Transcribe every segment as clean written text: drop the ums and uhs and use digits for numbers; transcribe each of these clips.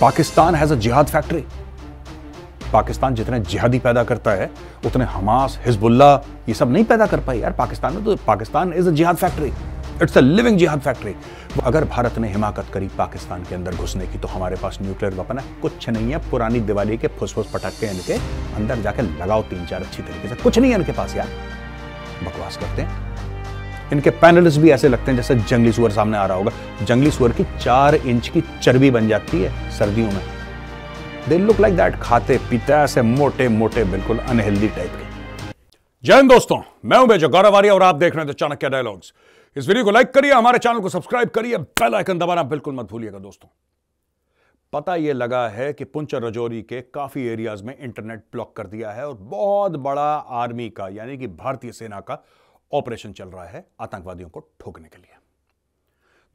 Pakistan has a जिहाद factory. Pakistan जितने जिहादी पैदा करता है उतने हमास, हिजबुल्लाह ये सब नहीं पैदा कर पाई यार पाकिस्तान में। तो पाकिस्तान इज अ जिहाद फैक्ट्री, इट्स अ लिविंग जिहाद फैक्ट्री। अगर भारत ने हिमाकत करी पाकिस्तान के अंदर घुसने की तो हमारे पास न्यूक्लियर वेपन है कुछ नहीं है। पुरानी दिवाली के फुसफुस पटाखे इनके अंदर जाके लगाओ 3-4 अच्छी तरीके से, कुछ नहीं है इनके पास यार। बकवास करते हैं। इनके पैनलिस्ट भी ऐसे लगते हैं जैसे जंगली सुअर सामने आ रहा होगा। जंगली सुअर की 4 इंच की चर्बी बन जाती है सर्दियों में। दे लुक लाइक दैट, खाते पीते ऐसे मोटे मोटे बिल्कुल अनहेल्दी टाइप के। जय हिंद दोस्तों, मैं हूं मेजर गौरव आर्य और आप देख रहे हैं चाणक्य डायलॉग्स। इस वीडियो को लाइक करिए, हमारे चैनल को सब्सक्राइब करिए, बेल आइकन दबाना बिल्कुल मत भूलिएगा दोस्तों। पता यह लगा है कि पुंछ और राजौरी के काफी एरियाज में इंटरनेट ब्लॉक कर दिया है और बहुत बड़ा आर्मी का यानी कि भारतीय सेना का ऑपरेशन चल रहा है आतंकवादियों को ठोकने के लिए।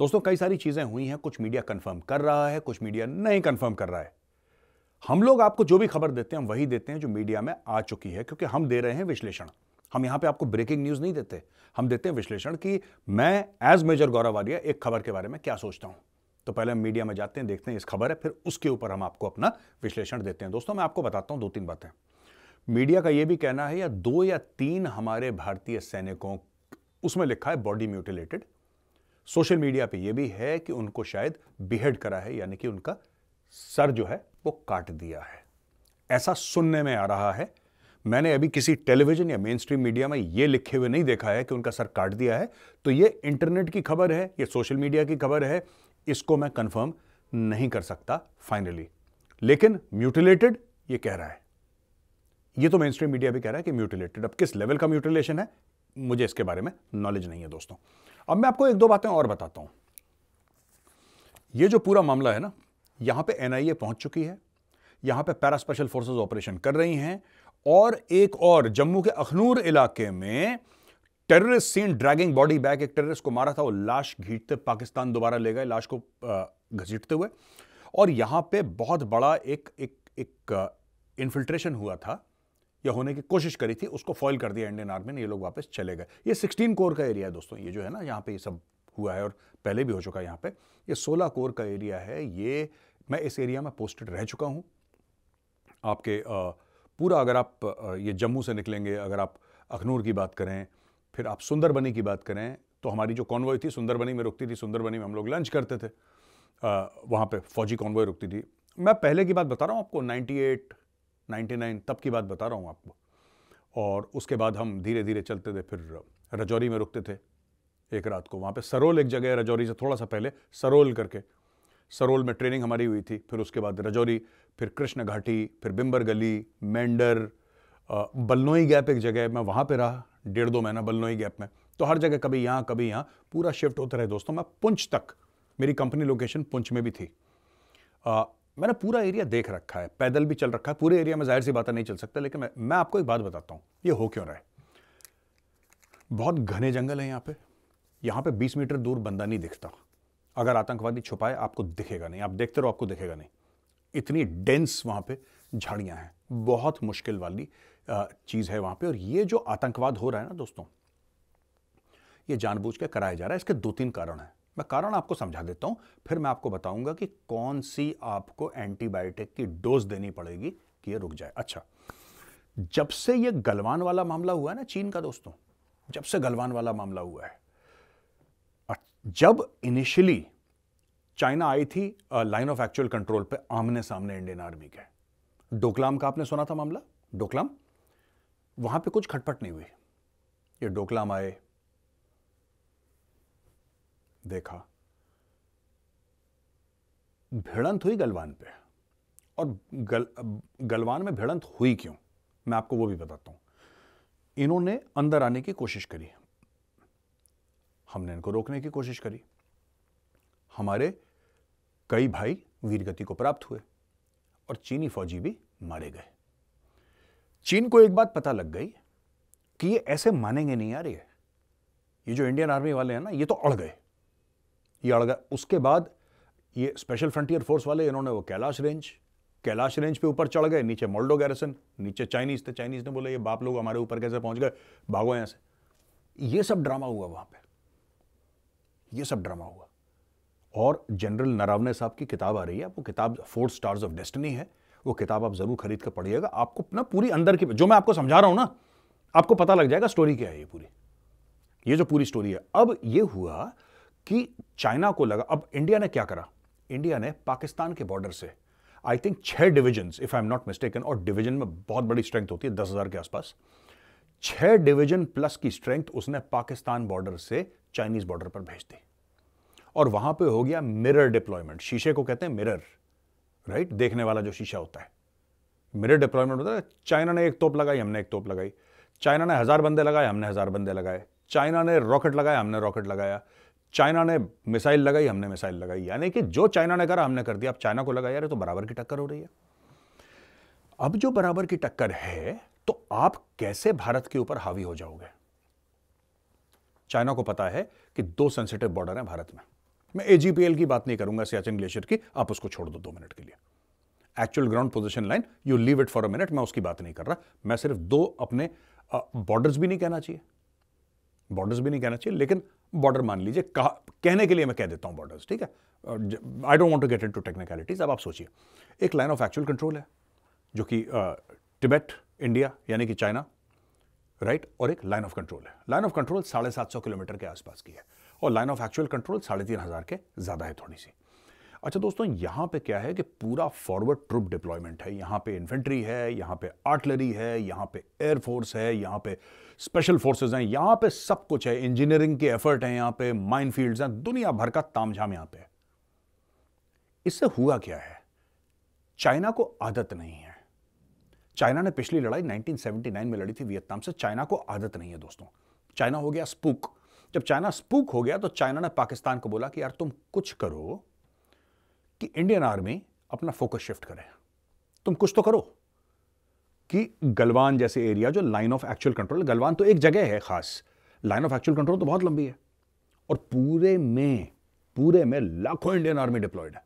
दोस्तों कई सारी चीजें हुई हैं, कुछ मीडिया कंफर्म कर रहा है, कुछ मीडिया नहीं कंफर्म कर रहा है। हम लोग आपको जो भी खबर देते हैं हम वही देते हैं जो मीडिया में आ चुकी है, क्योंकि हम दे रहे हैं विश्लेषण। हम यहां पे आपको ब्रेकिंग न्यूज नहीं देते, हम देते हैं विश्लेषण कि मैं एज मेजर गौरव आर्य एक खबर के बारे में क्या सोचता हूं। तो पहले हम मीडिया में जाते हैं, देखते हैं इस खबर है, फिर उसके ऊपर हम आपको अपना विश्लेषण देते हैं। दोस्तों मैं आपको बताता हूं 2-3 बातें। मीडिया का यह भी कहना है या 2 या 3 हमारे भारतीय सैनिकों, उसमें लिखा है बॉडी म्यूटिलेटेड। सोशल मीडिया पे यह भी है कि उनको शायद बिहेड करा है, यानी कि उनका सर जो है वो काट दिया है, ऐसा सुनने में आ रहा है। मैंने अभी किसी टेलीविजन या मेन स्ट्रीम मीडिया में यह लिखे हुए नहीं देखा है कि उनका सर काट दिया है। तो यह इंटरनेट की खबर है, यह सोशल मीडिया की खबर है, इसको मैं कंफर्म नहीं कर सकता फाइनली। लेकिन म्यूटिलेटेड यह कह रहा है, यह तो मेन स्ट्रीम मीडिया भी कह रहा है कि म्यूटिलेटेड। अब किस लेवल का म्यूटिलेशन है मुझे इसके बारे में नॉलेज नहीं है दोस्तों। अब मैं आपको 1-2 बातें और बताता हूं। यह जो पूरा मामला है ना, यहां पे एनआईए पहुंच चुकी है, यहां पे पैरा स्पेशल फोर्सेस ऑपरेशन कर रही हैं, और एक और जम्मू के अखनूर इलाके में terrorist seen dragging body back. एक टेररिस्ट को मारा था, वो लाश घींचते पाकिस्तान दोबारा ले गए, लाश को घसीटते हुए। और यहां पे बहुत बड़ा एक इन्फिल्ट्रेशन हुआ था या होने की कोशिश करी थी, उसको फॉइल कर दिया इंडियन आर्मी ने, ये लोग वापस चले गए। ये 16 कोर का एरिया है दोस्तों, ये जो है ना यहां पे ये सब हुआ है और पहले भी हो चुका है। यहां पे ये 16 कोर का एरिया है। ये मैं इस एरिया में पोस्टेड रह चुका हूं। आपके पूरा अगर आप ये जम्मू से निकलेंगे, अगर आप अखनूर की बात करें, फिर आप सुंदरबनी की बात करें, तो हमारी जो कॉन्वॉय थी सुंदरबनी में रुकती थी। सुंदरबनी में हम लोग लंच करते थे, वहाँ पे फौजी कॉन्वॉय रुकती थी। मैं पहले की बात बता रहा हूँ आपको, 98, 99 तब की बात बता रहा हूँ आपको। और उसके बाद हम धीरे धीरे चलते थे, फिर राजौरी में रुकते थे एक रात को। वहाँ पे सरोल एक जगह है राजौरी से थोड़ा सा पहले, सरोल करके, सरोल में ट्रेनिंग हमारी हुई थी। फिर उसके बाद राजौरी, फिर कृष्ण घाटी, फिर बिंबर गली, मेंढर, बलनोई गैप एक जगह, मैं वहाँ पे रहा 1.5-2 महीना बलनोई गैप में। तो हर जगह कभी यहाँ कभी यहाँ पूरा शिफ्ट होते रहे दोस्तों। मैं पुंछ तक, मेरी कंपनी लोकेशन पुंछ में भी थी। मैंने पूरा एरिया देख रखा है, पैदल भी चल रखा है। पूरे एरिया में जाहिर सी बात नहीं चल सकता, लेकिन मैं आपको एक बात बताता हूँ ये हो क्यों रहा है। बहुत घने जंगल है यहाँ पे 20 मीटर दूर बंदा नहीं दिखता। अगर आतंकवादी छुपाए आपको दिखेगा नहीं, आप देखते रहो आपको दिखेगा नहीं। इतनी डेंस वहां पे झाड़ियां हैं, बहुत मुश्किल वाली चीज है वहां पे। और ये जो आतंकवाद हो रहा है ना दोस्तों, ये जानबूझ के कराया जा रहा है। इसके 2-3 कारण हैं। मैं कारण आपको समझा देता हूं, फिर मैं आपको बताऊंगा कि कौन सी आपको एंटीबायोटिक की डोज देनी पड़ेगी कि ये रुक जाए। अच्छा, जब से ये गलवान वाला मामला हुआ है ना चीन का दोस्तों, जब से गलवान वाला मामला हुआ है, जब इनिशियली चाइना आई थी लाइन ऑफ एक्चुअल कंट्रोल पे आमने सामने इंडियन आर्मी के, डोकलाम का आपने सुना था मामला, डोकलाम, वहां पे कुछ खटपट नहीं हुई। ये डोकलाम आए, देखा, भिड़ंत हुई गलवान पे। और गलवान में भिड़ंत हुई क्यों, मैं आपको वो भी बताता हूं। इन्होंने अंदर आने की कोशिश करी, हमने इनको रोकने की कोशिश करी, हमारे कई भाई वीरगति को प्राप्त हुए और चीनी फौजी भी मारे गए। चीन को एक बात पता लग गई कि ये ऐसे मानेंगे नहीं यार, ये जो इंडियन आर्मी वाले हैं ना, ये तो अड़ गए, ये अड़ गए। उसके बाद ये स्पेशल फ्रंटियर फोर्स वाले, इन्होंने वो कैलाश रेंज पे ऊपर चढ़ गए, नीचे मोल्डो गैरिसन, नीचे चाइनीज थे। चाइनीज ने बोला ये बाप लोग हमारे ऊपर कैसे पहुंच गए, भागो यहां से। ये सब ड्रामा हुआ वहां पे, ये सब ड्रामा हुआ। और जनरल नरावने साहब की किताब आ रही है, वो किताब 4 स्टार्स ऑफ डेस्टिनी है, वो किताब आप जरूर खरीद कर पढ़िएगा। आपको ना पूरी अंदर की, जो मैं आपको समझा रहा हूं ना, आपको पता लग जाएगा स्टोरी क्या है ये पूरी, ये जो पूरी स्टोरी है। अब ये हुआ कि चाइना को लगा, अब इंडिया ने क्या करा, इंडिया ने पाकिस्तान के बॉर्डर से I think 6 divisions if I am not mistaken, और डिवीजन में बहुत बड़ी स्ट्रेंथ होती है 10,000 के आसपास, 6 डिवीजन प्लस की स्ट्रेंथ उसने पाकिस्तान बॉर्डर से चाइनीज बॉर्डर पर भेज दी। और वहां पे हो गया मिरर डिप्लॉयमेंट, शीशे को कहते हैं मिरर, राइट, देखने वाला जो शीशा होता है, मिरर डिप्लॉयमेंट होता है। चाइना ने एक तोप लगाई, हमने एक तोप लगाई, चाइना ने 1000 बंदे लगाए, हमने 1000 बंदे लगाए, चाइना ने रॉकेट लगाया, हमने रॉकेट लगाया, चाइना ने मिसाइल लगाई, हमने मिसाइल लगाई, यानी कि जो चाइना ने करा हमने कर दिया। अब चाइना को लगा यार तो बराबर की टक्कर हो रही है। अब जो बराबर की टक्कर है तो आप कैसे भारत के ऊपर हावी हो जाओगे? चाइना को पता है कि 2 सेंसिटिव बॉर्डर हैं भारत में। मैं एजीपीएल की बात नहीं करूंगा, सियाचिन ग्लेशियर की, आप उसको छोड़ दो 2 मिनट के लिए। Actual ground position line, you leave it for a minute, मैं उसकी बात नहीं कर रहा। मैं सिर्फ 2 अपने बॉर्डर्स भी नहीं कहना चाहिए, बॉर्डर्स भी नहीं कहना चाहिए, लेकिन बॉर्डर मान लीजिए, कहने के लिए मैं कह देता हूं बॉर्डर्स, ठीक है। I don't want to get into technicalities. अब आप सोचिए, एक लाइन ऑफ एक्चुअल कंट्रोल है जो कि तिब्बत इंडिया यानी कि चाइना, राइट, और एक लाइन ऑफ कंट्रोल है। लाइन ऑफ कंट्रोल 750 किलोमीटर के आसपास की है और लाइन ऑफ एक्चुअल कंट्रोल 3500 के ज्यादा है थोड़ी सी। अच्छा दोस्तों, यहां पे क्या है कि पूरा फॉरवर्ड ट्रूप डिप्लॉयमेंट है, यहां पे इन्फेंट्री है, यहां पे आर्टिलरी है, यहां पे एयरफोर्स है, यहां पे स्पेशल फोर्सेस हैं, यहां पे सब कुछ है, इंजीनियरिंग के एफर्ट हैं, यहां पे माइन फील्ड्स हैं, दुनिया भर का तामझाम यहां पे है। इससे हुआ क्या है, चाइना को आदत नहीं है। चाइना ने पिछली लड़ाई 1979 में लड़ी थी वियतनाम से, चाइना को आदत नहीं है दोस्तों। चाइना हो गया स्पूक। जब चाइना स्पूक हो गया तो चाइना ने पाकिस्तान को बोला कि यार तुम कुछ करो कि इंडियन आर्मी अपना फोकस शिफ्ट करे, तुम कुछ तो करो कि गलवान जैसे एरिया जो line of actual control, Galwan तो एक जगह है खास, लाइन ऑफ एक्चुअल कंट्रोल तो बहुत लंबी है, और पूरे में लाखों इंडियन आर्मी डिप्लॉयड है,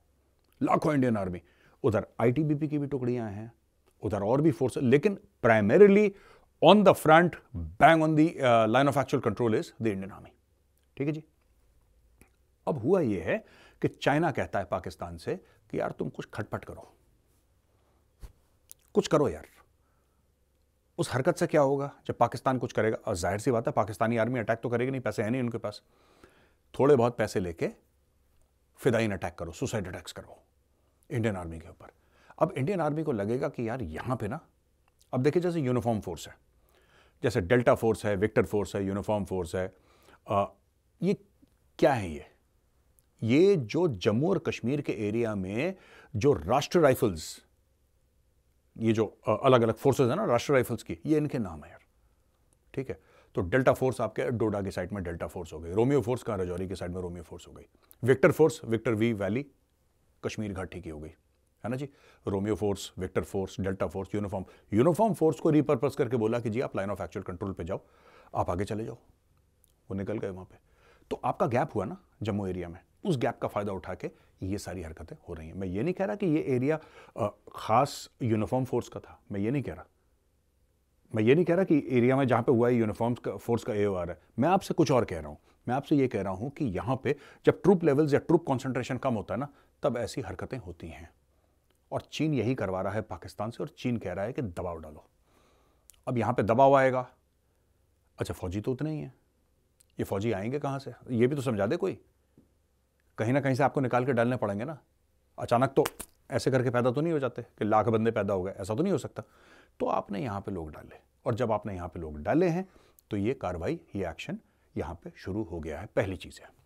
लाखों इंडियन आर्मी। उधर आईटीबीपी की भी टुकड़ियां हैं, उधर और भी फोर्स, लेकिन primarily on the front, bang on the line of actual control is the Indian army, ठीक है जी। अब हुआ यह है कि चाइना कहता है पाकिस्तान से कि यार तुम कुछ खटपट करो, कुछ करो यार। उस हरकत से क्या होगा, जब पाकिस्तान कुछ करेगा, और जाहिर सी बात है पाकिस्तानी आर्मी अटैक तो करेगी नहीं, पैसे हैं नहीं उनके पास, थोड़े बहुत पैसे लेके फिदाइन अटैक करो, सुसाइड अटैक्स करो इंडियन आर्मी के ऊपर। अब इंडियन आर्मी को लगेगा कि यार यहां पे ना, अब देखिए जैसे यूनिफॉर्म फोर्स है, जैसे डेल्टा फोर्स है, विक्टर फोर्स है, यूनिफॉर्म फोर्स है, ये क्या है, ये जो जम्मू और कश्मीर के एरिया में जो राष्ट्र राइफल्स, ये जो अलग अलग फोर्सेस है ना राष्ट्र राइफल्स की, ये इनके नाम है यार, ठीक है। तो डेल्टा फोर्स आपके डोडा की साइड में डेल्टा फोर्स हो गई, रोमियो फोर्स का राजौरी की साइड में रोमियो फोर्स हो गई, Victor force Victor V valley Kashmir घाटी की हो गई, है ना जी। Romeo force, Victor force, Delta force, uniform force को रिपर्पस करके बोला कि जी आप लाइन ऑफ एक्चुअल कंट्रोल पे जाओ, आप आगे चले जाओ, वो निकल गए वहां पे। तो आपका गैप हुआ ना जम्मू एरिया में, उस गैप का फायदा उठा के ये सारी हरकतें हो रही हैं। मैं ये नहीं कह रहा कि ये एरिया खास यूनिफॉर्म फोर्स का था, मैं ये नहीं कह रहा कि एरिया में जहां पे हुआ है यूनिफॉर्म फोर्स का AOR है। मैं आपसे कुछ और कह रहा हूं, मैं आपसे ये कह रहा हूं कि यहां पे जब ट्रूप लेवल्स या ट्रूप कॉन्सेंट्रेशन कम होता है ना, तब ऐसी हरकतें होती हैं, और चीन यही करवा रहा है पाकिस्तान से, और चीन कह रहा है कि दबाव डालो। अब यहां पे दबाव आएगा, अच्छा फौजी तो उतने ही हैं, ये फौजी आएंगे कहां से, ये भी तो समझा दे कोई, कहीं ना कहीं से आपको निकाल के डालने पड़ेंगे ना। अचानक तो ऐसे करके पैदा तो नहीं हो जाते कि लाख बंदे पैदा हो गए, ऐसा तो नहीं हो सकता। तो आपने यहां पे लोग डाले, और जब आपने यहां पे लोग डाले हैं तो ये कार्रवाई, ये एक्शन यहां पे शुरू हो गया है। पहली चीज है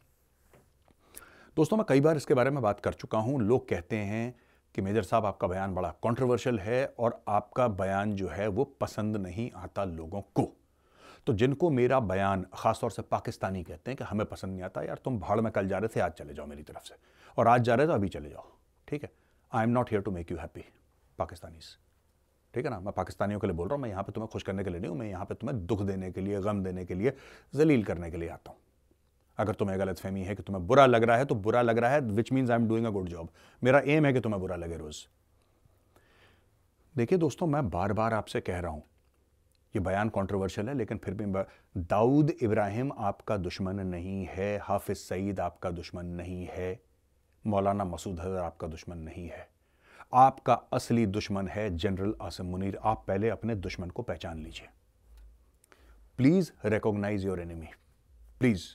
दोस्तों, मैं कई बार इसके बारे में बात कर चुका हूं, लोग कहते हैं कि मेजर साहब आपका बयान बड़ा कंट्रोवर्शियल है और आपका बयान जो है वो पसंद नहीं आता लोगों को। तो जिनको मेरा बयान, खासतौर से पाकिस्तानी, कहते हैं कि हमें पसंद नहीं आता, यार तुम भाड़ में कल जा रहे थे, आज चले जाओ मेरी तरफ से, और आज जा रहे थे अभी चले जाओ, ठीक है। I am not here to make you happy Pakistanis, ठीक है ना। मैं पाकिस्तानियों के लिए बोल रहा हूं, मैं यहां पे तुम्हें खुश करने के लिए नहीं हूं, मैं यहां पे तुम्हें दुख देने के लिए, गम देने के लिए, जलील करने के लिए आता हूं। अगर तुम्हें गलतफहमी है कि तुम्हें बुरा लग रहा है तो बुरा लग रहा है, which means I am doing a good job. मेरा एम है कि तुम्हें बुरा लगे रोज। देखिए दोस्तों, मैं बार बार आपसे कह रहा हूं, ये बयान कंट्रोवर्शियल है, लेकिन फिर भी दाऊद इब्राहिम आपका दुश्मन नहीं है, हाफिज सईद आपका दुश्मन नहीं है, मौलाना मसूद अजहर आपका दुश्मन नहीं है। आपका असली दुश्मन है जनरल आसिम मुनीर। आप पहले अपने दुश्मन को पहचान लीजिए। Please recognise your enemy. Please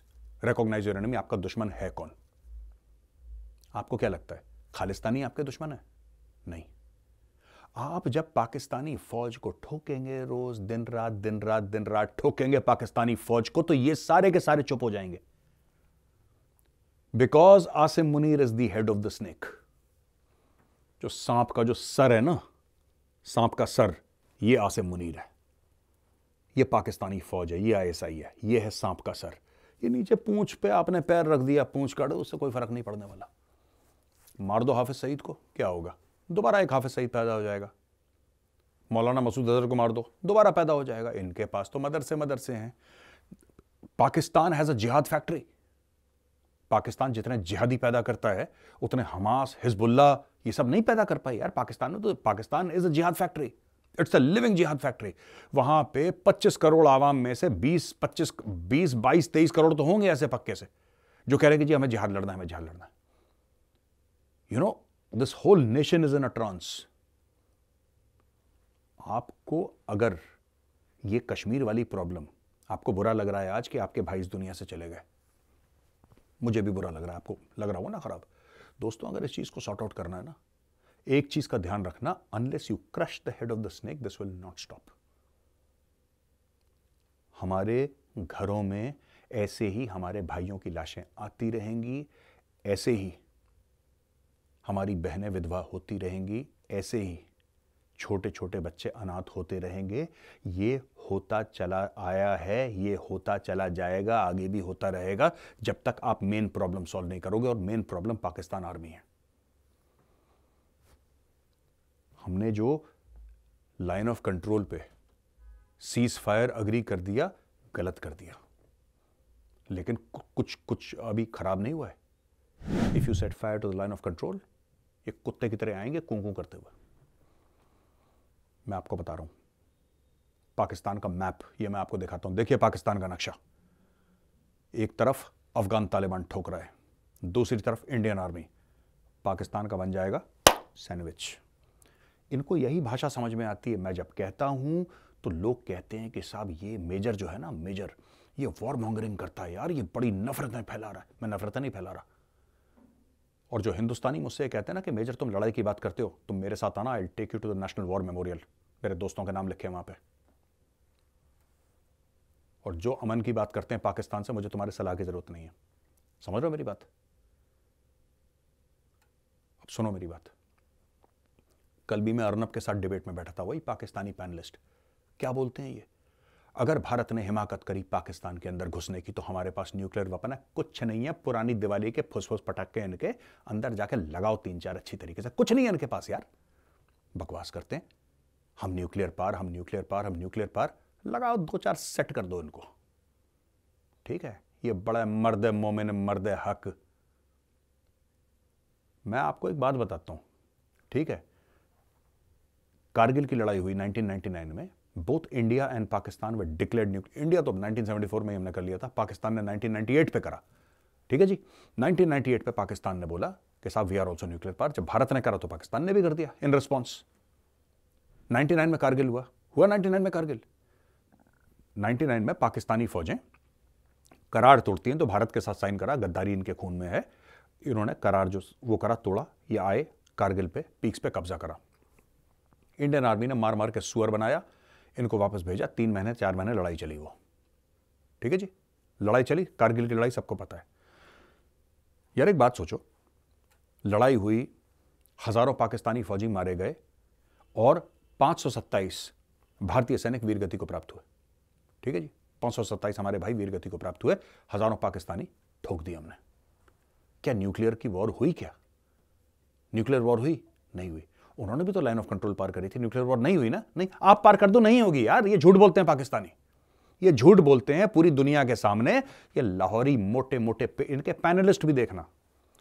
recognise your enemy. आपका दुश्मन है कौन? आपको क्या लगता है खालिस्तानी आपके दुश्मन है? नहीं। आप जब पाकिस्तानी फौज को ठोकेंगे, रोज दिन रात ठोकेंगे पाकिस्तानी फौज को, तो ये सारे के सारे चुप हो जाएंगे। Because Asim Munir is the head of the snake. जो सांप का जो सर है ना, सांप का सर, ये आसिम मुनीर है। ये पाकिस्तानी फौज है, ये आईएसआई है, ये है सांप का सर। ये नीचे पूंछ पे आपने पैर रख दिया, पूंछ काटो, उससे कोई फर्क नहीं पड़ने वाला। मार दो हाफिज सईद को, क्या होगा? दोबारा एक हाफिज सईद पैदा हो जाएगा। मौलाना मसूद अजहर को मार दो, दोबारा पैदा हो जाएगा। इनके पास तो मदरसे हैं। पाकिस्तान हैज अ जिहाद फैक्ट्री। पाकिस्तान जितने जिहादी पैदा करता है उतने हमास, हिजबुल्लाह, ये सब नहीं पैदा कर पाई यार पाकिस्तान में। तो पाकिस्तान इज अ जिहाद फैक्ट्री। इट्स अ लिविंग जिहाद फैक्ट्री। वहां पे 25 करोड़ आवाम में से 20, 22, 23 करोड़ तो होंगे ऐसे पक्के से जो कह रहे हैं कि जी हमें जिहाद लड़ना है, हमें जिहाद लड़ना है। You know, this whole nation is in a trance. आपको अगर ये कश्मीर वाली प्रॉब्लम, आपको बुरा लग रहा है आज कि आपके भाई इस दुनिया से चले गए, मुझे भी बुरा लग रहा है, आपको लग रहा होगा ना खराब। दोस्तों, अगर इस चीज को सॉर्ट आउट करना है ना, एक चीज का ध्यान रखना, unless you crush the head of the snake this will not stop. हमारे घरों में ऐसे ही हमारे भाइयों की लाशें आती रहेंगी, ऐसे ही हमारी बहनें विधवा होती रहेंगी, ऐसे ही छोटे छोटे बच्चे अनाथ होते रहेंगे। ये होता चला आया है, ये होता चला जाएगा, आगे भी होता रहेगा जब तक आप मेन प्रॉब्लम सॉल्व नहीं करोगे। और मेन प्रॉब्लम पाकिस्तान आर्मी है। हमने जो लाइन ऑफ कंट्रोल पे सीज फायर अग्री कर दिया, गलत कर दिया, लेकिन कुछ अभी खराब नहीं हुआ है। If you set fire to the line of control, ये कुत्ते की तरह आएंगे कूं करते हुए। मैं आपको बता रहा हूं, पाकिस्तान का मैप ये मैं आपको दिखाता हूं। देखिए पाकिस्तान का नक्शा। एक तरफ अफगान तालिबान ठोक रहा है, दूसरी तरफ इंडियन आर्मी। पाकिस्तान का बन जाएगा सैंडविच। इनको यही भाषा समझ में आती है। मैं जब कहता हूं तो लोग कहते हैं कि साहब ये मेजर जो है ना, मेजर, ये वॉर मॉन्गरिंग करता है यार, ये बड़ी नफरतें फैला रहा है। मैं नफरतें नहीं फैला रहा। और जो हिंदुस्तानी मुझसे कहते हैं ना कि मेजर तुम लड़ाई की बात करते हो, तुम मेरे साथ आना, I take you to the national war memorial. मेरे दोस्तों के नाम लिखे वहां पे। और जो अमन की बात करते हैं पाकिस्तान से, मुझे तुम्हारी सलाह की जरूरत नहीं है। समझ रहे हो मेरी बात? अब सुनो मेरी बात। कल भी मैं अर्नब के साथ डिबेट में बैठा था, वही पाकिस्तानी पैनलिस्ट। क्या बोलते हैं ये? अगर भारत ने हिमाकत करी पाकिस्तान के अंदर घुसने की, तो हमारे पास न्यूक्लियर वेपन है? कुछ नहीं है। पुरानी दिवाली के फुसफुस पटाखे इनके अंदर जाके लगाओ 3-4 अच्छी तरीके से। कुछ नहीं है इनके पास यार। बकवास करते हैं, हम न्यूक्लियर पार, हम न्यूक्लियर पार, हम न्यूक्लियर पार। लगाओ 2-4 सेट कर दो इनको, ठीक है? ये बड़ा मर्द मोमिन, मर्द हक। मैं आपको एक बात बताता हूं, ठीक है? कारगिल की लड़ाई हुई 1999 में। Both India and Pakistan way declared nuclear. India तो 1974 में ही हमने कर लिया था, पाकिस्तान ने 1998 पे करा, ठीक है जी? 1998 पे पाकिस्तान ने बोला कि साहब we are also nuclear power. जब भारत ने करा तो पाकिस्तान ने भी कर दिया इन रिस्पॉन्स। 99 में कारगिल हुआ 99 में कारगिल। 99 में पाकिस्तानी फौजें करार तोड़ती हैं तो भारत के साथ साइन करा, गद्दारी इनके खून में है। इन्होंने करार जो वो करा तोड़ा, ये आए कारगिल पे, पीक्स पे कब्जा करा। इंडियन आर्मी ने मार मार के सुअर बनाया, इनको वापस भेजा। 3 महीने 4 महीने लड़ाई चली वो, ठीक है जी? लड़ाई चली, कारगिल की लड़ाई सबको पता है यार। एक बात सोचो, लड़ाई हुई, हजारों पाकिस्तानी फौजी मारे गए और 527 भारतीय सैनिक वीरगति को प्राप्त हुए, ठीक है जी? 527 हमारे भाई वीरगति को प्राप्त हुए, हजारों पाकिस्तानी ठोक दिए हमने। क्या न्यूक्लियर की वॉर हुई? क्या न्यूक्लियर वॉर हुई? नहीं हुई। उन्होंने भी तो लाइन ऑफ कंट्रोल पार करी थी, न्यूक्लियर वॉर नहीं हुई ना? नहीं। आप पार कर दो, नहीं होगी यार। ये झूठ बोलते हैं पाकिस्तानी, ये झूठ बोलते हैं पूरी दुनिया के सामने। ये लाहौरी मोटे मोटे इनके पैनलिस्ट भी देखना,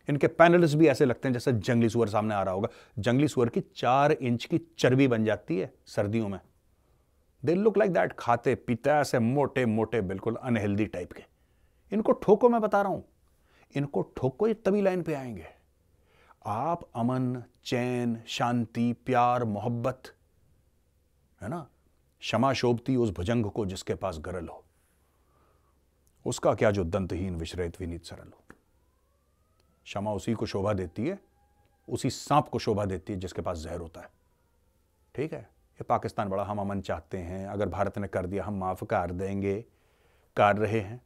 इनके पैनलिस्ट भी ऐसे लगते हैं जैसे जंगली सुअर सामने आ रहा होगा। जंगली सुअर की 4 इंच की चर्बी बन जाती है सर्दियों में। दे लुक लाइक दैट, खाते पीते ऐसे मोटे मोटे, बिल्कुल अनहेल्दी टाइप के। इनको ठोको, मैं बता रहा हूं, इनको ठोको, ये तभी लाइन पे आएंगे। आप अमन, चैन, शांति, प्यार, मोहब्बत, है ना, क्षमा शोभती उस भुजंग को जिसके पास गरल हो, उसका क्या जो दंतहीन विश्रहित विनीत सरल हो। क्षमा उसी को शोभा देती है, उसी सांप को शोभा देती है जिसके पास जहर होता है। ठीक है, ये पाकिस्तान बड़ा हम अमन चाहते हैं, अगर भारत ने कर दिया हम माफ कर देंगे, कर रहे हैं।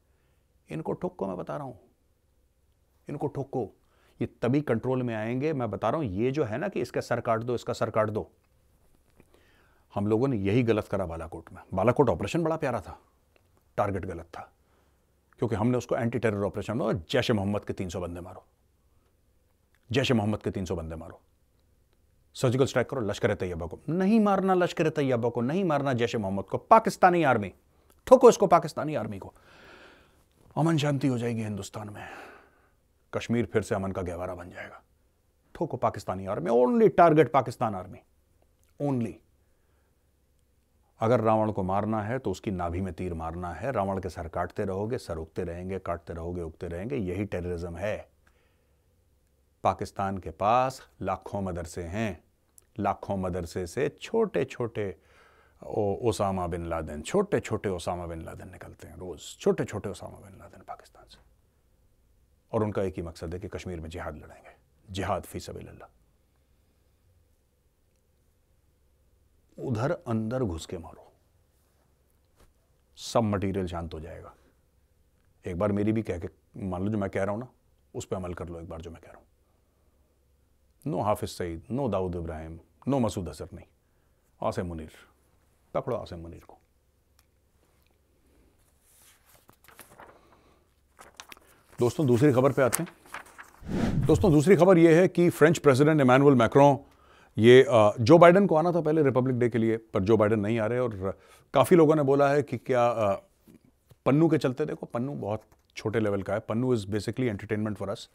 इनको ठोको, मैं बता रहा हूं, इनको ठोको। ये तभी कंट्रोल में आएंगे, मैं बता रहा हूं। ये जो है ना कि इसका सर काट दो, इसका सर काट दो, हम लोगों ने यही गलत करा बालाकोट में। बालाकोट ऑपरेशन बड़ा प्यारा था, टारगेट गलत था, क्योंकि हमने उसको एंटी टेरर ऑपरेशन में जैश ए मोहम्मद के 300 बंदे मारो, जैश ए मोहम्मद के 300 बंदे मारो, सर्जिकल स्ट्राइक करो। लश्कर ए तैयबा को नहीं मारना, लश्कर ए तैयबा को नहीं मारना, जैश ए मोहम्मद को, पाकिस्तानी आर्मी, ठोको इसको, पाकिस्तानी आर्मी को। अमन शांति हो जाएगी हिंदुस्तान में, कश्मीर फिर से अमन का गहवारा बन जाएगा। ठोको Pakistani army, only target Pakistan army, only. अगर रावण को मारना है तो उसकी नाभि में तीर मारना है। रावण के सर काटते रहोगे, सर उगते रहेंगे, काटते रहोगे, उगते रहेंगे। यही टेररिज्म है। पाकिस्तान के पास लाखों मदरसे हैं, लाखों मदरसे से छोटे छोटे ओसामा बिन लादेन, छोटे छोटे ओसामा बिन लादेन निकलते हैं रोज, छोटे छोटे ओसामा बिन लादेन पाकिस्तान से। और उनका एक ही मकसद है कि कश्मीर में जिहाद लड़ेंगे, जिहाद फी सबिलिल्लाह। उधर अंदर घुस के मारो, सब मटेरियल शांत हो जाएगा। एक बार मेरी भी कह के मान लो, जो मैं कह रहा हूं ना उस पर अमल कर लो एक बार, जो मैं कह रहा हूं। No Hafiz Saeed, no Dawood Ibrahim, no Masood Azhar, नहीं, आसिम मुनीर, पकड़ो आसिम मुनीर को। दोस्तों दूसरी खबर पे आते हैं। दोस्तों दूसरी खबर यह है कि फ्रेंच प्रेसिडेंट इमैनुअल मैक्रों, ये जो बाइडन को आना था पहले रिपब्लिक डे के लिए, पर जो बाइडन नहीं आ रहे। और काफ़ी लोगों ने बोला है कि क्या पन्नू के चलते, देखो पन्नू बहुत छोटे लेवल का है, Pannu is basically entertainment for us.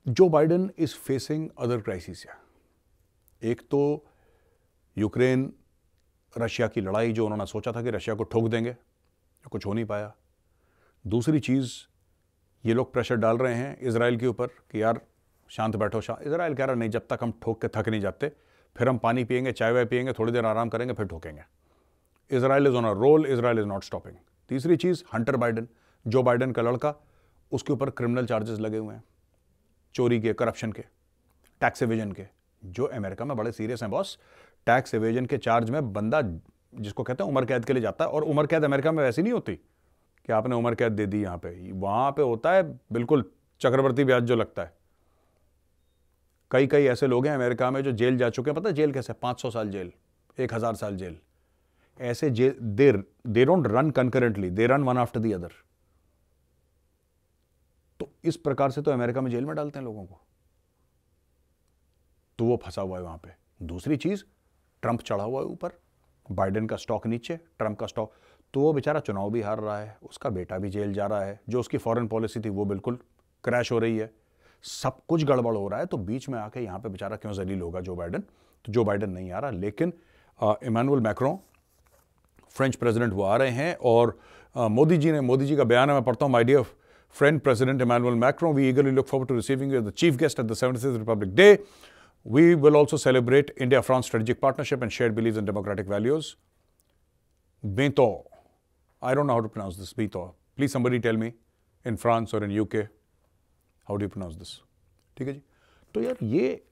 Joe Biden is facing other crisis. एक तो यूक्रेन रशिया की लड़ाई, जो उन्होंने सोचा था कि रशिया को ठोक देंगे, कुछ हो नहीं पाया। दूसरी चीज़, ये लोग प्रेशर डाल रहे हैं इजराइल के ऊपर कि यार शांत बैठो। इजराइल कह रहा नहीं, जब तक हम ठोक के थक नहीं जाते, फिर हम पानी पिएंगे, चाय वाय पिएंगे, थोड़ी देर आराम करेंगे, फिर ठोकेंगे। Israel is on a roll, Israel is not stopping. तीसरी चीज़, हंटर बाइडन, जो बाइडन का लड़का, उसके ऊपर क्रिमिनल चार्जेस लगे हुए हैं, चोरी के, करप्शन के, टैक्स एवेजन के, जो अमेरिका में बड़े सीरियस हैं बॉस। टैक्स एवेजन के चार्ज में बंदा, जिसको कहते हैं उम्र कैद के लिए जाता है। और उम्र कैद अमेरिका में वैसी नहीं होती कि आपने उम्र कैद दे दी, यहाँ पे, वहाँ पे होता है बिल्कुल चक्रवर्ती ब्याज जो लगता है। कई कई ऐसे लोग हैं अमेरिका में जो जेल जा चुके हैं। पता है जेल कैसे? 500 साल जेल, 1000 साल जेल, ऐसे जेल। They don't run concurrently, they run one after the other. तो इस प्रकार से तो अमेरिका में जेल में डालते हैं लोगों को, तो वो फंसा हुआ है वहां पे। दूसरी चीज, ट्रंप चढ़ा हुआ है ऊपर, बाइडेन का स्टॉक नीचे, ट्रंप का स्टॉक, तो वो बेचारा चुनाव भी हार रहा है, उसका बेटा भी जेल जा रहा है, जो उसकी फॉरेन पॉलिसी थी वो बिल्कुल क्रैश हो रही है, सब कुछ गड़बड़ हो रहा है। तो बीच में आके यहाँ पे बेचारा क्यों जलील होगा जो बाइडेन? तो जो बाइडेन नहीं आ रहा, लेकिन इमैनुअल मैक्रों फ्रेंच प्रेसिडेंट वो आ रहे हैं। और मोदी जी का बयान है, मैं पढ़ता हूँ। My dear friend President Emmanuel Macron, we eagerly look forward to receiving you as the chief guest at the 76th Republic Day. We will also celebrate India-France strategic partnership and shared beliefs and democratic values. Bientôt. I don't know how to pronounce this. Bientôt. Please somebody tell me in France or in UK, how do you pronounce this? ठीक है जी। तो यार ये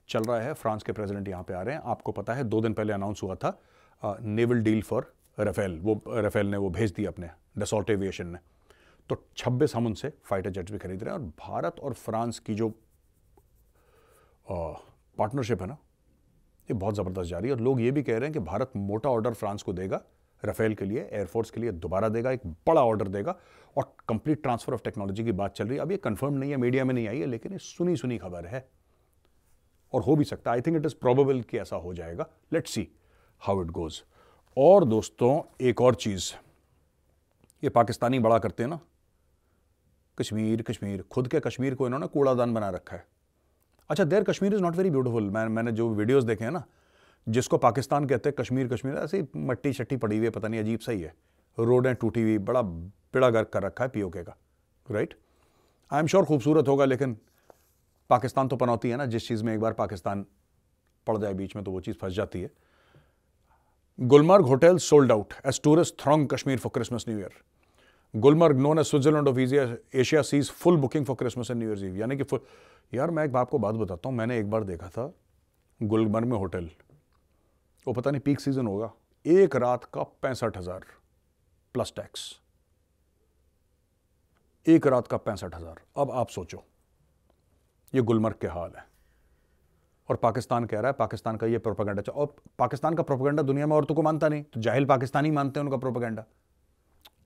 चल रहा है, France के president यहाँ पे आ रहे हैं। आपको पता है 2 दिन पहले अनाउंस हुआ था नेवल डील फॉर राफेल, वो राफेल ने वो भेज दिया अपने डसॉल्ट एविएशन ने। तो 26 हम उनसे फाइटर जेट्स भी खरीद रहे हैं। और भारत और फ्रांस की जो पार्टनरशिप है ना, ये बहुत ज़बरदस्त जा रही है। और लोग ये भी कह रहे हैं कि भारत मोटा ऑर्डर फ्रांस को देगा राफेल के लिए, एयरफोर्स के लिए दोबारा देगा, एक बड़ा ऑर्डर देगा। और कंप्लीट ट्रांसफर ऑफ टेक्नोलॉजी की बात चल रही है। अब ये कंफर्म नहीं है, मीडिया में नहीं आई है, लेकिन ये सुनी सुनी खबर है और हो भी सकता है। I think it is probable कि ऐसा हो जाएगा। Let's see how it goes. और दोस्तों एक और चीज़, ये पाकिस्तानी बड़ा करते हैं ना, कश्मीर कश्मीर, खुद के कश्मीर को इन्होंने कूड़ादान बना रखा है। अच्छा, there Kashmir is not very beautiful. मैंने जो वीडियोस देखे हैं ना, जिसको पाकिस्तान कहते हैं कश्मीर, कश्मीर ऐसी मट्टी शट्टी पड़ी हुई है, पता नहीं अजीब सा ही है, रोडें टूटी हुई, बड़ा बेड़ा गर्क कर रखा है पीओके का, राइट। आई एम श्योर खूबसूरत होगा, लेकिन पाकिस्तान तो पनौती है ना, जिस चीज़ में एक बार पाकिस्तान पड़ जाए बीच में तो वो चीज़ फंस जाती है। Gulmarg hotel sold out as tourist throng Kashmir for Christmas new year. Gulmarg known as Switzerland of Asia sees full booking for Christmas and new year eve, यानी कि फुल। यार मैं एक आपको बात बताता हूँ, मैंने एक बार देखा था गुलमर्ग में होटल, वो पता नहीं पीक सीजन होगा, एक रात का 65,000 प्लस टैक्स, एक रात का 65,000। अब आप सोचो ये गुलमर्ग के हाल है, और पाकिस्तान कह रहा है, पाकिस्तान का ये प्रोपेगेंडा, और पाकिस्तान का प्रोपेगेंडा दुनिया में औरतों को मानता नहीं, तो जाहिल पाकिस्तानी मानते हैं उनका प्रोपेगेंडा।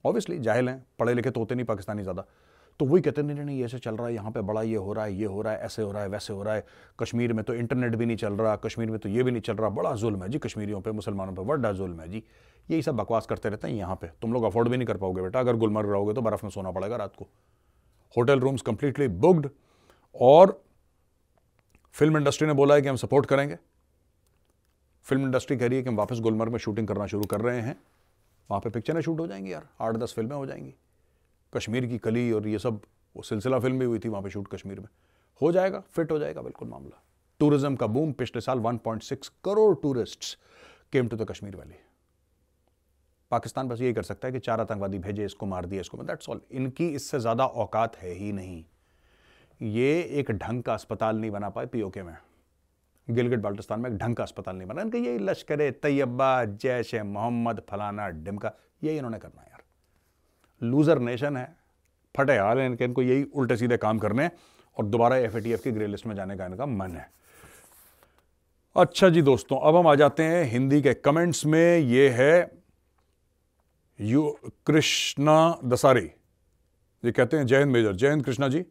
ऑब्वियसली जाहिल हैं, पढ़े लिखे तो होते नहीं पाकिस्तानी ज़्यादा, तो वही कहते नहीं नहीं ये ऐसे चल रहा है, यहाँ पे बड़ा ये हो रहा है, ये हो रहा है, ऐसे हो रहा है, वैसे हो रहा है, कश्मीर में तो इंटरनेट भी नहीं चल रहा, कश्मीर में तो ये भी नहीं चल रहा, बड़ा जुल्म है जी कश्मीरियों पे, मुसलमानों पे बड़ा जुल्म है जी। यही सब बकवास करते रहते हैं। यहाँ पे तुम लोग अफोर्ड भी नहीं कर पाओगे बेटा, अगर गुलमर्ग रहोगे तो बर्फ़ में सोना पड़ेगा रात को, होटल रूम्स कंप्लीटली बुक्ड। और फिल्म इंडस्ट्री ने बोला है कि हम सपोर्ट करेंगे। फिल्म इंडस्ट्री कह रही है कि हम वापस गुलमर्ग में शूटिंग करना शुरू कर रहे हैं, वहाँ पे पिक्चरें शूट हो जाएंगी यार, 8-10 फिल्में हो जाएंगी। कश्मीर की कली और ये सब, वो सिलसिला फिल्म भी हुई थी वहाँ पे शूट, कश्मीर में हो जाएगा, फिट हो जाएगा बिल्कुल मामला। टूरिज्म का बूम, पिछले साल 1.6 crore tourists came to the Kashmir valley. Pakistan बस यही कर सकता है कि 4 आतंकवादी भेजे, इसको मार दिया, इसको, दैट्स ऑल। इनकी इससे ज़्यादा औकात है ही नहीं। ये एक ढंग का अस्पताल नहीं बना पाए पीओके में, गिलगित बाल्टिस्तान में एक ढंग का अस्पताल नहीं बना। इनका यही लश्कर तैयबा, जैश ए मोहम्मद, फलाना ढिमका, यही इन्होंने करना है यार। लूजर नेशन है, फटे हाल है इनके, इनको यही उल्टे सीधे काम करने और दोबारा FATF की ग्रे लिस्ट में जाने का इनका मन है। अच्छा जी दोस्तों, अब हम आ जाते हैं हिंदी के कमेंट्स में। ये है कृष्णा दसारी, ये कहते हैं जय हिंद मेजर। जय हिंद कृष्णा जी।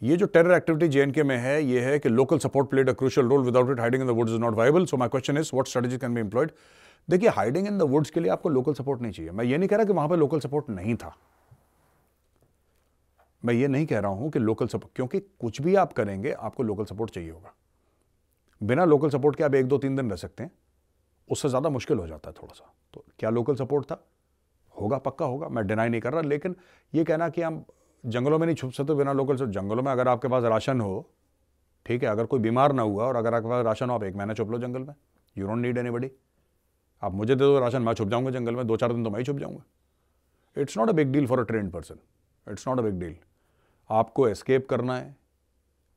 ये जो टेरर एक्टिविटी JNK में है, ये है कि local support played a crucial role, without it hiding in the woods is not viable. So my question is what strategy can be employed. देखिए, हाइडिंग इन द वुड्स के लिए आपको local support नहीं चाहिए। मैं ये नहीं कह रहा कि वहां पे लोकल सपोर्ट नहीं था, मैं ये नहीं कह रहा हूं कि लोकल सपोर्ट, क्योंकि कुछ भी आप करेंगे आपको लोकल सपोर्ट चाहिए होगा। बिना लोकल सपोर्ट के आप 1-2-3 दिन रह सकते हैं, उससे ज़्यादा मुश्किल हो जाता है थोड़ा सा। तो क्या लोकल सपोर्ट था? होगा, पक्का होगा, मैं डिनाई नहीं कर रहा। लेकिन ये कहना कि हम जंगलों में नहीं छुप सकते बिना लोकल सपोर्ट, जंगलों में अगर आपके पास राशन हो, ठीक है, अगर कोई बीमार ना हुआ और अगर आपके पास राशन हो, आप 1 महीना छुप लो जंगल में, यू डोंट नीड एनीबडी। आप मुझे दे दो राशन, मैं छुप जाऊंगा जंगल में, 2-4 दिन तो मैं ही छुप जाऊंगा। It's not a big deal for a trained person, it's not a big deal. आपको एस्केप करना है,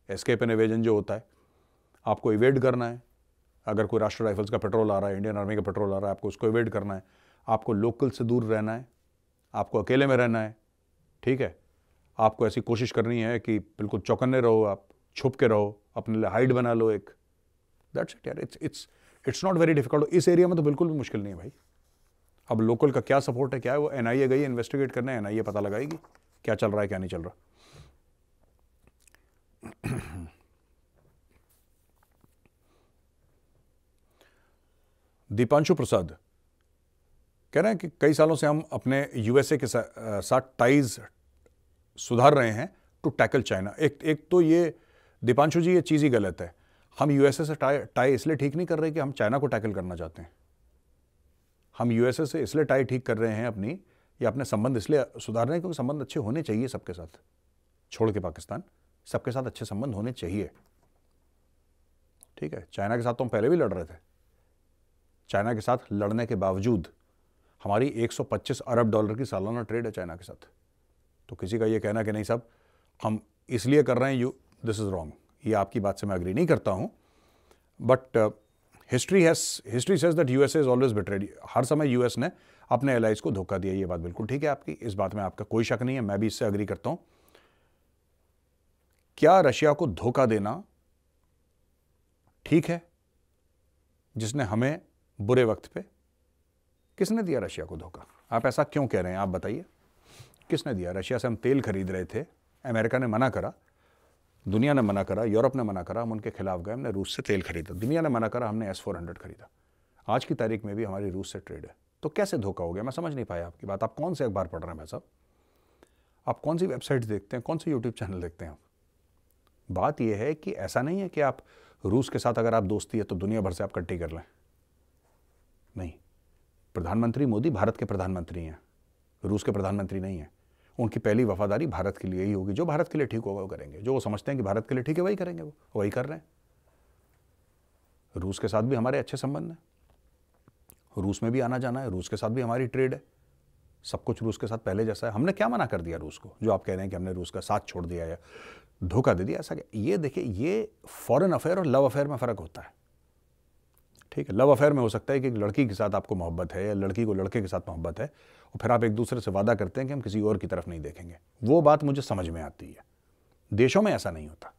एस्केप एंड एवेजन जो होता है, आपको इवेड करना है। अगर कोई राष्ट्रीय राइफल्स का पेट्रोल आ रहा है, इंडियन आर्मी का पेट्रोल आ रहा है, आपको उसको इवेड करना है। आपको लोकल से दूर रहना है, आपको अकेले में रहना है, ठीक है। आपको ऐसी कोशिश करनी है कि बिल्कुल चौकन्ने रहो, आप छुप के रहो, अपने लिए हाइड बना लो एक, दैट्स इट यार। It's not very difficult. इस एरिया में तो बिल्कुल भी मुश्किल नहीं है भाई। अब लोकल का क्या सपोर्ट है, क्या है, वो NIA गई इन्वेस्टिगेट करने, NIA पता लगाएगी क्या चल रहा है क्या नहीं चल रहा। दीपांशु प्रसाद कह रहे हैं कि कई सालों से हम अपने USA के साथ टाइज सुधार रहे हैं टू टैकल चाइना। एक तो ये दीपांशु जी, ये चीज़ ही गलत है। हम USA से टाई इसलिए ठीक नहीं कर रहे कि हम चाइना को टैकल करना चाहते हैं। हम USA से इसलिए टाई ठीक कर रहे हैं अपनी, या अपने संबंध इसलिए सुधार रहे हैं क्योंकि संबंध अच्छे होने चाहिए सबके साथ, छोड़ के पाकिस्तान, सबके साथ अच्छे संबंध होने चाहिए, ठीक है। चाइना के साथ तो हम पहले भी लड़ रहे थे। चाइना के साथ लड़ने के बावजूद हमारी 125 अरब डॉलर की सालाना ट्रेड है चाइना के साथ। तो किसी का ये कहना कि नहीं साहब हम इसलिए कर रहे हैं, दिस इज़ रॉन्ग, ये आपकी बात से मैं अग्री नहीं करता हूँ। But history says that USA is always betrayed. हर समय US ने अपने एलाइज को धोखा दिया, ये बात बिल्कुल ठीक है आपकी, इस बात में आपका कोई शक नहीं है, मैं भी इससे अग्री करता हूँ। क्या रशिया को धोखा देना ठीक है, जिसने हमें बुरे वक्त पे, किसने दिया रशिया को धोखा? आप ऐसा क्यों कह रहे हैं, आप बताइए, किसने दिया? रशिया से हम तेल खरीद रहे थे, अमेरिका ने मना करा, दुनिया ने मना करा, यूरोप ने मना करा, हम उनके खिलाफ गए, हमने रूस से तेल खरीदा, दुनिया ने मना करा, हमने S-400 खरीदा। आज की तारीख में भी हमारी रूस से ट्रेड है, तो कैसे धोखा हो गया? मैं समझ नहीं पाया आपकी बात। आप कौन से अखबार पढ़ रहे हैं भाई साहब? आप कौन सी वेबसाइट देखते हैं, कौन से यूट्यूब चैनल देखते हैं आप? बात यह है कि ऐसा नहीं है कि आप रूस के साथ अगर आप दोस्ती है तो दुनिया भर से आप इकट्ठी कर लें, नहीं। प्रधानमंत्री मोदी भारत के प्रधानमंत्री हैं, रूस के प्रधानमंत्री नहीं हैं। उनकी पहली वफादारी भारत के लिए ही होगी। जो भारत के लिए ठीक होगा वो करेंगे, जो वो समझते हैं कि भारत के लिए ठीक है वही करेंगे, वो वही कर रहे हैं। रूस के साथ भी हमारे अच्छे संबंध हैं, रूस में भी आना जाना है, रूस के साथ भी हमारी ट्रेड है, सब कुछ रूस के साथ पहले जैसा है। हमने क्या मना कर दिया रूस को, जो आप कह रहे हैं कि हमने रूस का साथ छोड़ दिया या धोखा दे दिया, ऐसा क्या? ये देखिए, ये फॉरेन अफेयर और लव अफेयर में फ़र्क होता है, ठीक है। लव अफेयर में हो सकता है कि एक लड़की के साथ आपको मोहब्बत है या लड़की को लड़के के साथ मोहब्बत है, और फिर आप एक दूसरे से वादा करते हैं कि हम किसी और की तरफ नहीं देखेंगे। वो बात मुझे समझ में आती है। देशों में ऐसा नहीं होता।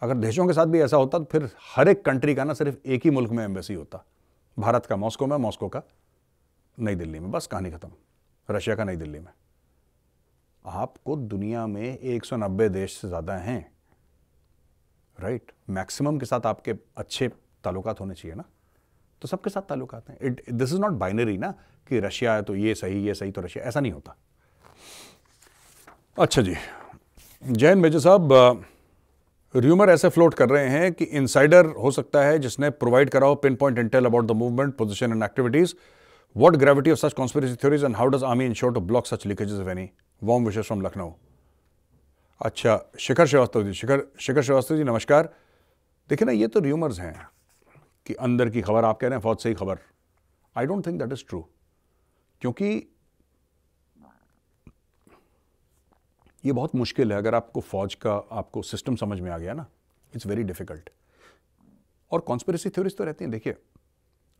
अगर देशों के साथ भी ऐसा होता तो फिर हर एक कंट्री का ना सिर्फ एक ही मुल्क में एम्बेसी होता, भारत का मॉस्को में, मॉस्को का नई दिल्ली में, बस कहानी खत्म। रशिया का नई दिल्ली में। आपको दुनिया में 190 देश से ज़्यादा हैं, राइट। मैक्सिमम के साथ आपके अच्छे ताल्लुकात होने चाहिए ना, तो सबके साथ ताल्लुकात हैं। दिस इज नॉट बाइनरी ना कि रशिया है तो ये सही तो रशिया, ऐसा नहीं होता। अच्छा जी, जैन मेजर साहब, र्यूमर ऐसे फ्लोट कर रहे हैं कि इनसाइडर हो सकता है जिसने प्रोवाइड कराओ pin point intel about the movement, position and activities. What gravity of such conspiracy theories and how does army ensure to block such leakages if any? Warm wishes from Lucknow. अच्छा, शिखर श्रीवास्तव जी, शिखर श्रीवास्तव जी नमस्कार। देखिए ना, ये तो र्यूमर्स हैं कि अंदर की खबर, आप कह रहे हैं फौज से ही खबर। I don't think that is true, क्योंकि ये बहुत मुश्किल है। अगर आपको फौज का आपको सिस्टम समझ में आ गया ना, इट्स वेरी डिफिकल्ट। और कॉन्स्पिरेसी थ्योरीज तो रहती हैं। देखिए,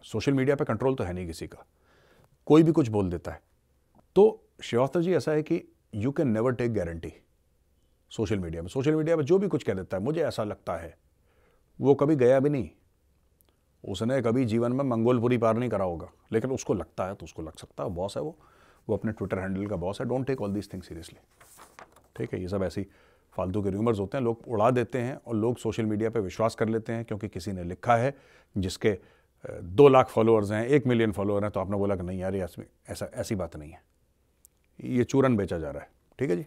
सोशल मीडिया पे कंट्रोल तो है नहीं किसी का, कोई भी कुछ बोल देता है। तो श्रीवास्तव जी, ऐसा है कि you can never take guarantee social media में। सोशल मीडिया में जो भी कुछ कह देता है, मुझे ऐसा लगता है, वो कभी गया भी नहीं, उसने कभी जीवन में मंगोलपुरी पार नहीं करा होगा, लेकिन उसको लगता है तो उसको लग सकता है। बॉस है वो अपने ट्विटर हैंडल का बॉस है। Don't take all these things seriously, ठीक है। ये सब ऐसी फालतू के र्यूमर्स होते हैं, लोग उड़ा देते हैं और लोग सोशल मीडिया पे विश्वास कर लेते हैं क्योंकि किसी ने लिखा है, जिसके 2 लाख फॉलोअर्स हैं, 1 मिलियन फॉलोअर हैं, तो आपने बोला कि नहीं यार, ये ऐसी बात नहीं है, ये चूरन बेचा जा रहा है, ठीक है जी।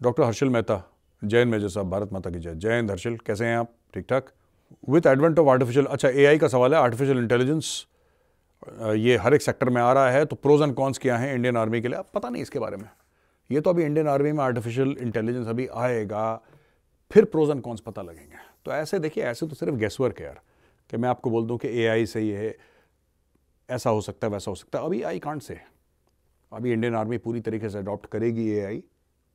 डॉक्टर हर्षल मेहता, जैन मेजर साहब, भारत माता की जय। जय हिंद हर्षल, कैसे हैं आप? ठीक ठाक। विथ एडवेंट ऑफ आर्टिफिशियल, अच्छा एआई का सवाल है, आर्टिफिशियल इंटेलिजेंस ये हर एक सेक्टर में आ रहा है, तो प्रोज एंड कॉन्स क्या हैं इंडियन आर्मी के लिए? आप पता नहीं इसके बारे में। ये तो अभी इंडियन आर्मी में आर्टिफिशियल इंटेलिजेंस अभी आएगा, फिर प्रोज एंड कॉन्स पता लगेंगे। तो ऐसे देखिए, ऐसे तो सिर्फ गेसवर्क है यार, कि मैं आपको बोल दूं कि एआई से ये ऐसा हो सकता है, वैसा हो सकता है। अभी आई कांट से। अभी इंडियन आर्मी पूरी तरीके से अडॉप्ट करेगी एआई,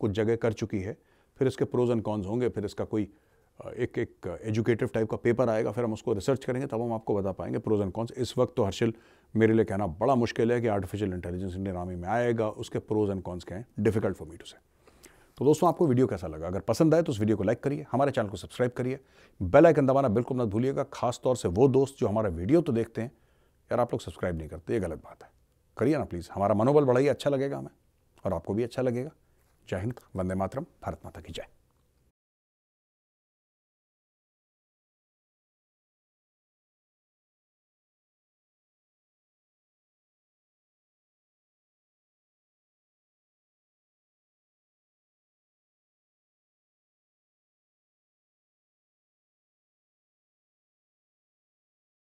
कुछ जगह कर चुकी है, फिर इसके प्रोज एंड कॉन्स होंगे, फिर इसका कोई एक एजुकेटिव टाइप का पेपर आएगा, फिर हम उसको रिसर्च करेंगे, तब हम आपको बता पाएंगे प्रोज एंड कॉन्स। इस वक्त तो हर्षल मेरे लिए कहना बड़ा मुश्किल है कि आर्टिफिशियल इंटेलिजेंस इंडियन आर्मी में आएगा, उसके प्रोज एंड कॉन्स क्या हैं, डिफिकल्ट फॉर मी टू से। तो दोस्तों, आपको वीडियो कैसा लगा? अगर पसंद आए तो उस वीडियो को लाइक करिए, हमारे चैनल को सब्सक्राइब करिए, बेल आइकन दबाना बिल्कुल मत भूलिएगा। खास तौर से वो दोस्त जो हमारा वीडियो तो देखते हैं, यार आप लोग सब्सक्राइब नहीं करते, ये गलत बात है, करिए ना प्लीज़। हमारा मनोबल बढ़ाइए, अच्छा लगेगा हमें और आपको भी अच्छा लगेगा। जय हिंद, वंदे मातरम, भारत माता की जय।